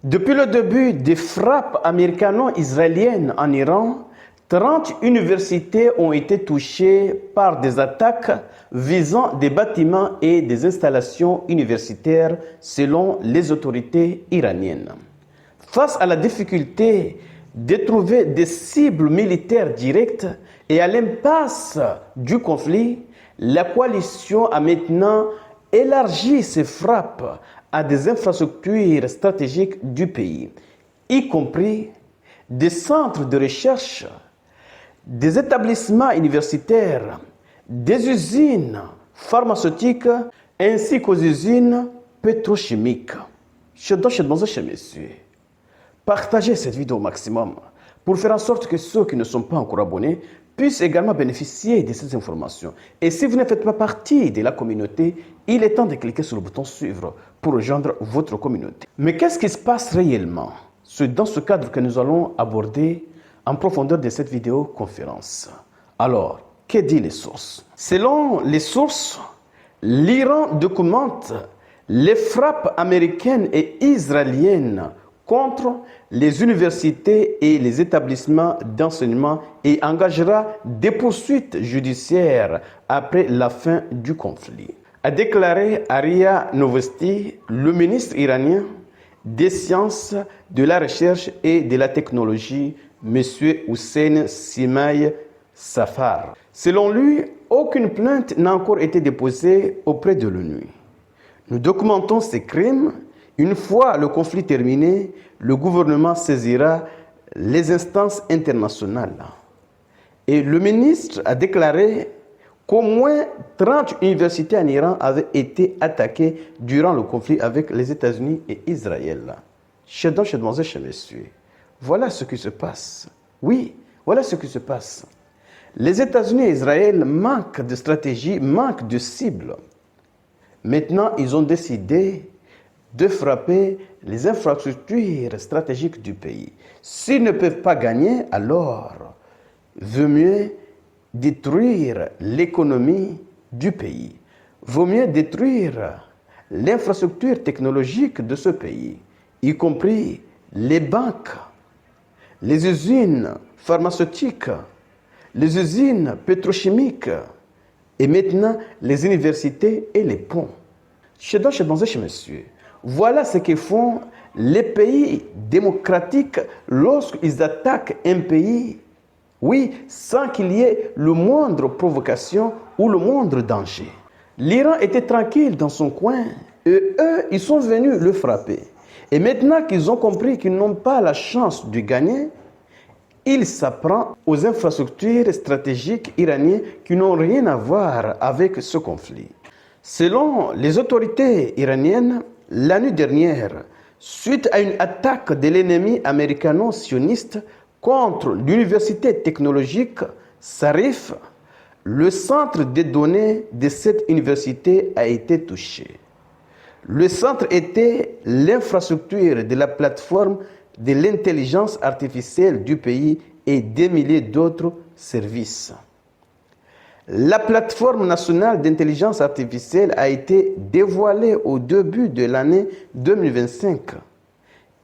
Depuis le début des frappes américano-israéliennes en Iran, 30 universités ont été touchées par des attaques visant des bâtiments et des installations universitaires selon les autorités iraniennes. Face à la difficulté de trouver des cibles militaires directes et à l'impasse du conflit, la coalition a maintenant élargi ses frappes à des infrastructures stratégiques du pays, y compris des centres de recherche, des établissements universitaires, des usines pharmaceutiques ainsi qu'aux usines pétrochimiques. Messieurs, partagez cette vidéo au maximum pour faire en sorte que ceux qui ne sont pas encore abonnés puissent également bénéficier de ces informations. Et si vous ne faites pas partie de la communauté, il est temps de cliquer sur le bouton suivre pour rejoindre votre communauté. Mais qu'est-ce qui se passe réellement? C'est dans ce cadre que nous allons aborder en profondeur de cette vidéoconférence. Alors, que disent les sources? Selon les sources, l'Iran documente les frappes américaines et israéliennes contre les universités et les établissements d'enseignement et engagera des poursuites judiciaires après la fin du conflit. A déclaré Aria Novosti, le ministre iranien des sciences, de la recherche et de la technologie, M. Hussein Simaï Safar. Selon lui, aucune plainte n'a encore été déposée auprès de l'ONU. Nous documentons ces crimes. Une fois le conflit terminé, le gouvernement saisira les instances internationales. Et le ministre a déclaré qu'au moins 30 universités en Iran avaient été attaquées durant le conflit avec les États-Unis et Israël. Chers demoiselles, chers messieurs, voilà ce qui se passe. Oui, voilà ce qui se passe. Les États-Unis et Israël manquent de stratégie, manquent de cible. Maintenant, ils ont décidé de frapper les infrastructures stratégiques du pays. S'ils ne peuvent pas gagner, alors vaut mieux détruire l'économie du pays. Vaut mieux détruire l'infrastructure technologique de ce pays, y compris les banques, les usines pharmaceutiques, les usines pétrochimiques et maintenant les universités et les ponts. Chez messieurs, voilà ce que font les pays démocratiques lorsqu'ils attaquent un pays, oui, sans qu'il y ait le moindre provocation ou le moindre danger. L'Iran était tranquille dans son coin et eux, ils sont venus le frapper. Et maintenant qu'ils ont compris qu'ils n'ont pas la chance de gagner, ils s'apprennent aux infrastructures stratégiques iraniennes qui n'ont rien à voir avec ce conflit. Selon les autorités iraniennes, l'année dernière, suite à une attaque de l'ennemi américano-sioniste contre l'université technologique Sarif, le centre de données de cette université a été touché. Le centre était l'infrastructure de la plateforme de l'intelligence artificielle du pays et des milliers d'autres services. La plateforme nationale d'intelligence artificielle a été dévoilée au début de l'année 2025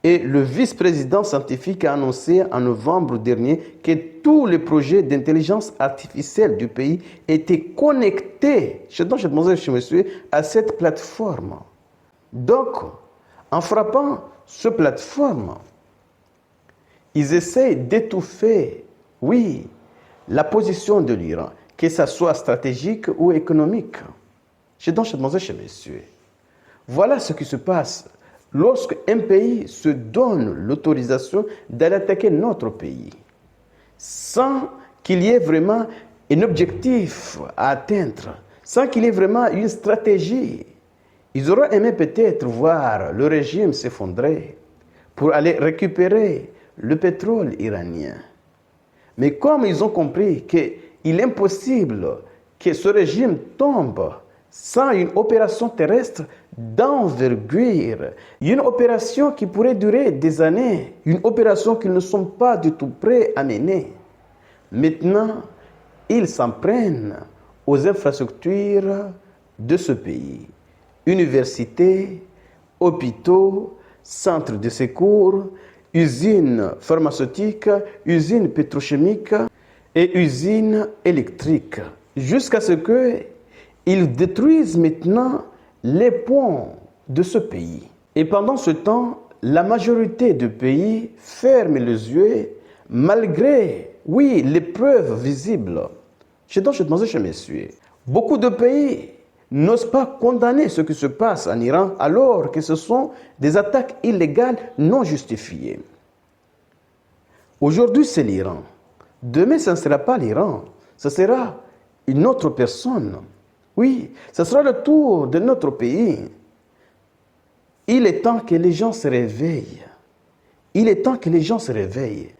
et le vice-président scientifique a annoncé en novembre dernier que tous les projets d'intelligence artificielle du pays étaient connectés à cette plateforme. Donc, en frappant cette plateforme, ils essayent d'étouffer, oui, la position de l'Iran, que ce soit stratégique ou économique. Messieurs, voilà ce qui se passe lorsqu'un pays se donne l'autorisation d'aller attaquer notre pays, sans qu'il y ait vraiment un objectif à atteindre, sans qu'il y ait vraiment une stratégie. Ils auraient aimé peut-être voir le régime s'effondrer pour aller récupérer le pétrole iranien. Mais comme ils ont compris qu'il est impossible que ce régime tombe sans une opération terrestre d'envergure, une opération qui pourrait durer des années, une opération qu'ils ne sont pas du tout prêts à mener. Maintenant, ils s'en prennent aux infrastructures de ce pays. Universités, hôpitaux, centres de secours, usines pharmaceutiques, usines pétrochimiques et usines électriques, jusqu'à ce qu'ils détruisent maintenant les ponts de ce pays. Et pendant ce temps, la majorité des pays ferment les yeux malgré, oui, les preuves visibles. Messieurs, beaucoup de pays n'osent pas condamner ce qui se passe en Iran alors que ce sont des attaques illégales non justifiées. Aujourd'hui, c'est l'Iran. Demain, ce ne sera pas l'Iran, ce sera une autre personne. Oui, ce sera le tour de notre pays. Il est temps que les gens se réveillent. Il est temps que les gens se réveillent.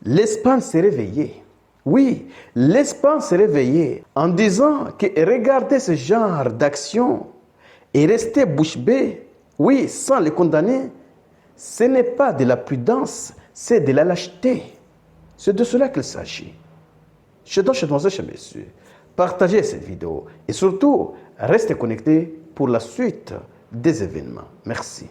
L'Espagne s'est réveillée. Oui, l'Espagne s'est réveillée en disant que regardez ce genre d'action et rester bouche bée, oui, sans les condamner, ce n'est pas de la prudence, c'est de la lâcheté. C'est de cela qu'il s'agit. Messieurs, partagez cette vidéo et surtout, restez connectés pour la suite des événements. Merci.